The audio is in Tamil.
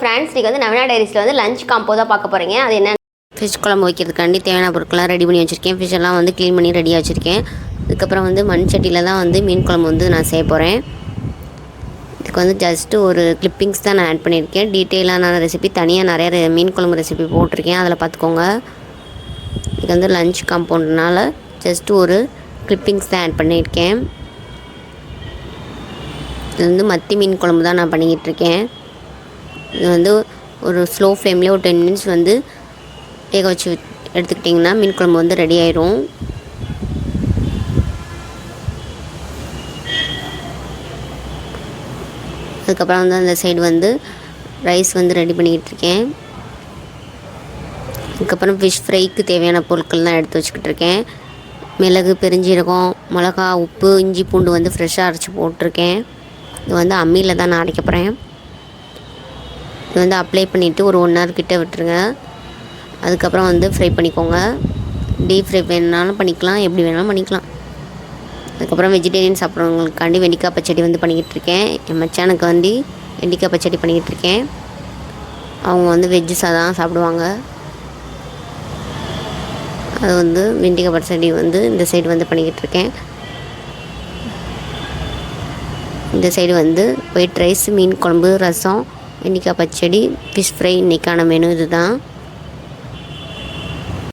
ஃப்ரெண்ட்ஸ், இன்றைக்கி வந்து நவீனா டைரிஸில் வந்து லஞ்ச் காம்போ தான் பார்க்க போகிறீங்க. அது என்ன, ஃபிஷ் குழம்பு வைக்கிறதுக்காண்டி தேவையான பொருட்கள்லாம் ரெடி பண்ணி வச்சுருக்கேன். ஃபிஷ் எல்லாம் வந்து க்ளீன் பண்ணி ரெடியாக வச்சுருக்கேன். அதுக்கப்புறம் வந்து மண் சட்டியில் தான் வந்து மீன் குழம்பு வந்து நான் செய்ய போகிறேன். இதுக்கு வந்து ஜஸ்ட்டு ஒரு கிளிப்பிங்ஸ் தான் நான் ஆட் பண்ணியிருக்கேன். டீட்டெயிலான ரெசிபி தனியாக நிறைய மீன் குழம்பு ரெசிபி போட்டிருக்கேன், அதில் பார்த்துக்கோங்க. இதுக்கு வந்து லஞ்ச் காம்பவுண்ட்னால ஜஸ்ட்டு ஒரு கிளிப்பிங்ஸ் தான் ஆட் பண்ணியிருக்கேன். இது வந்து மத்தி மீன் குழம்பு தான் நான் பண்ணிக்கிட்டு இருக்கேன். இது வந்து ஒரு ஸ்லோ ஃப்ளேம்லேயே ஒரு 10 மினிட்ஸ் வந்து வேக வச்சு எடுத்துக்கிட்டிங்கன்னா மீன் குழம்பு வந்து ரெடி ஆயிரும். அதுக்கப்புறம் வந்து அந்த சைடு வந்து ரைஸ் வந்து ரெடி பண்ணிக்கிட்டு இருக்கேன். அதுக்கப்புறம் ஃபிஷ் ஃப்ரைக்கு தேவையான பொருட்கள் தான் எடுத்து வச்சுக்கிட்டு இருக்கேன். மிளகு, பெருஞ்சீரகம், மிளகா, உப்பு, இஞ்சி, பூண்டு வந்து ஃப்ரெஷ்ஷாக அரைச்சி போட்டிருக்கேன். இது வந்து அம்மியில் தான் நான் அரைக்க போகிறேன். இது வந்து அப்ளை பண்ணிவிட்டு ஒரு 1 hour கிட்டே விட்டுருங்க. அதுக்கப்புறம் வந்து ஃப்ரை பண்ணிக்கோங்க. டீப் ஃப்ரை வேணுனாலும் பண்ணிக்கலாம், எப்படி வேணாலும் பண்ணிக்கலாம். அதுக்கப்புறம் வெஜிடேரியன் சாப்பிட்றவங்களுக்காண்டி வெண்டிக்காய் பச்சடி வந்து பண்ணிக்கிட்டு இருக்கேன். என் மச்சானுக்கு வந்து வெண்டிக்காய் பச்சடி பண்ணிக்கிட்டு இருக்கேன். அவங்க வந்து வெஜ்ஜு தான் சாப்பிடுவாங்க. அது வந்து வெண்டிக்காய் பச்சடி வந்து இந்த சைடு வந்து பண்ணிக்கிட்டு இருக்கேன். இந்த சைடு வந்து ஒயிட் ரைஸ், மீன் குழம்பு, ரசம், வெண்டிக்காய் பச்சடி, ஃபிஷ் ஃப்ரை. இன்றைக்கான மெனு இது தான்.